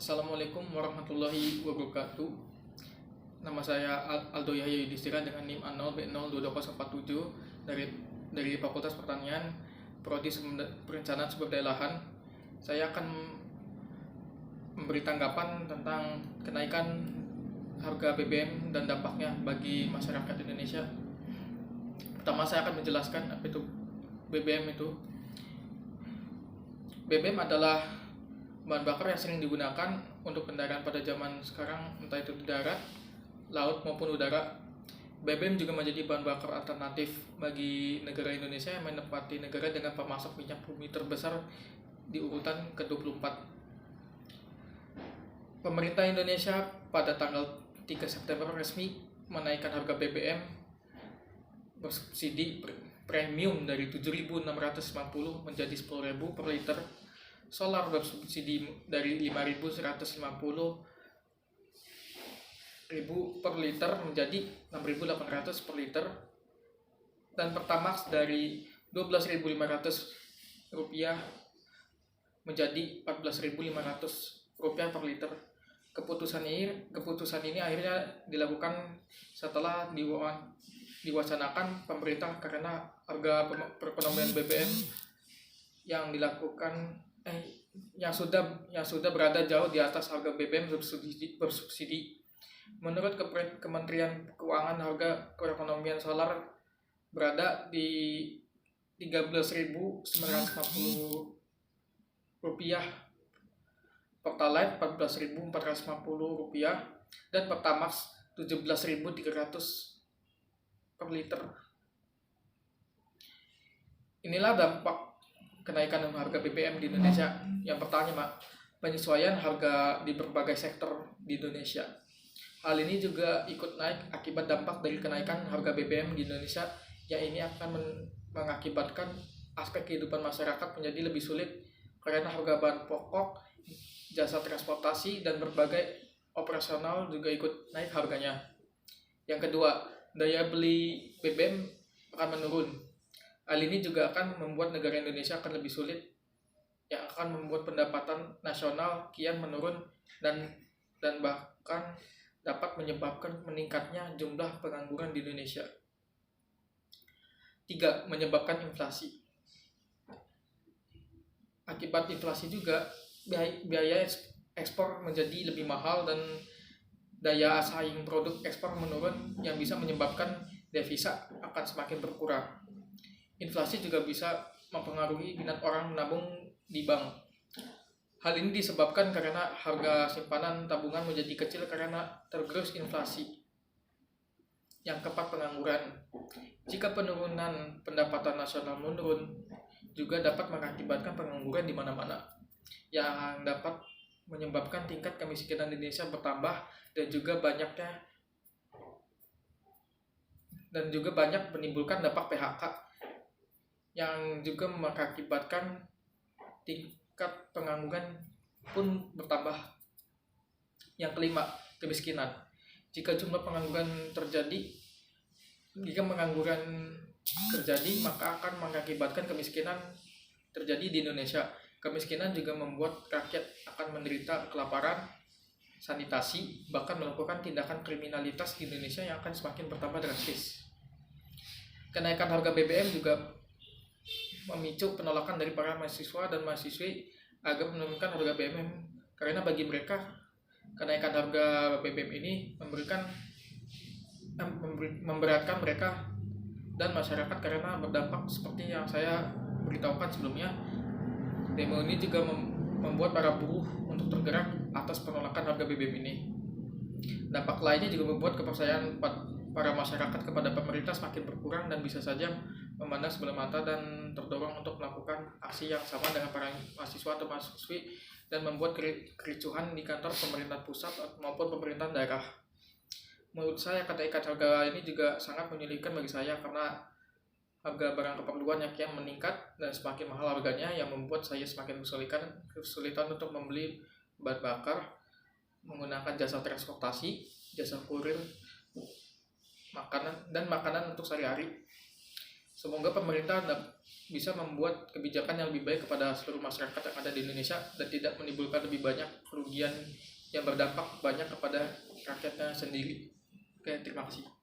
Assalamualaikum warahmatullahi wabarakatuh. Nama saya Aldo Yahya Yudhistira dengan NIM A0B02247 dari Fakultas Pertanian, Prodi Perencanaan Sumber Daya Lahan. Saya akan memberi tanggapan tentang kenaikan harga BBM dan dampaknya bagi masyarakat Indonesia. Pertama, saya akan menjelaskan apa itu BBM itu. BBM adalah bahan bakar yang sering digunakan untuk kendaraan pada zaman sekarang, entah itu di darat, laut maupun udara. BBM juga menjadi bahan bakar alternatif bagi negara Indonesia yang menempati negara dengan pemasok minyak bumi terbesar di urutan ke-24. Pemerintah Indonesia pada tanggal 3 September resmi menaikkan harga BBM bersubsidi premium dari 7.650 menjadi 10.000 per liter, solar bersubsidi dari 5.150 per liter menjadi 6.800 per liter, dan Pertamax dari 12.500 rupiah menjadi 14.500 rupiah per liter. Keputusan ini akhirnya dilakukan setelah diwacanakan pemerintah karena harga perekonomian BBM yang sudah berada jauh di atas harga BBM bersubsidi. Menurut Kementerian Keuangan, harga perekonomian solar berada di 13.950 rupiah, Pertalite 14.450 rupiah, dan Pertamax 17.300 per liter. Inilah dampak kenaikan harga BBM di Indonesia. Yang pertama, penyesuaian harga di berbagai sektor di Indonesia. Hal ini juga ikut naik akibat dampak dari kenaikan harga BBM di Indonesia, yang ini akan mengakibatkan aspek kehidupan masyarakat menjadi lebih sulit karena harga bahan pokok, jasa transportasi, dan berbagai operasional juga ikut naik harganya. Yang kedua, daya beli BBM akan menurun. Hal ini juga akan membuat negara Indonesia akan lebih sulit, yang akan membuat pendapatan nasional kian menurun dan bahkan dapat menyebabkan meningkatnya jumlah pengangguran di Indonesia. 3. Menyebabkan inflasi. Akibat inflasi juga biaya ekspor menjadi lebih mahal dan daya saing produk ekspor menurun, yang bisa menyebabkan devisa akan semakin berkurang. Inflasi juga bisa mempengaruhi minat orang menabung di bank. Hal ini disebabkan karena harga simpanan tabungan menjadi kecil karena tergerus inflasi. Yang keempat, pengangguran. Jika penurunan pendapatan nasional menurun, juga dapat mengakibatkan pengangguran di mana-mana, yang dapat menyebabkan tingkat kemiskinan Indonesia bertambah dan juga banyak menimbulkan dampak PHK, yang juga mengakibatkan tingkat pengangguran pun bertambah. Yang kelima, kemiskinan. Jika pengangguran terjadi, maka akan mengakibatkan kemiskinan terjadi di Indonesia. Kemiskinan juga membuat rakyat akan menderita kelaparan, sanitasi, bahkan melakukan tindakan kriminalitas di Indonesia yang akan semakin bertambah drastis. Kenaikan harga BBM juga memicu penolakan dari para mahasiswa dan mahasiswi agar menurunkan harga BBM, karena bagi mereka kenaikan harga BBM ini memberatkan mereka dan masyarakat karena berdampak seperti yang saya beritahukan sebelumnya. Demo ini juga membuat para buruh untuk tergerak atas penolakan harga BBM ini. Dampak lainnya juga membuat kepercayaan para masyarakat kepada pemerintah semakin berkurang dan bisa saja memandang sebelah mata dan terdorong untuk melakukan aksi yang sama dengan para mahasiswa atau mahasiswi dan membuat kericuhan di kantor pemerintah pusat maupun pemerintah daerah. Menurut saya, kenaikan harga ini juga sangat menyulitkan bagi saya karena harga barang keperluan yang kian meningkat dan semakin mahal harganya, yang membuat saya semakin kesulitan untuk membeli bahan bakar, menggunakan jasa transportasi, jasa kurir, makanan untuk sehari-hari. Semoga pemerintah bisa membuat kebijakan yang lebih baik kepada seluruh masyarakat yang ada di Indonesia dan tidak menimbulkan lebih banyak kerugian yang berdampak banyak kepada rakyatnya sendiri. Oke, terima kasih.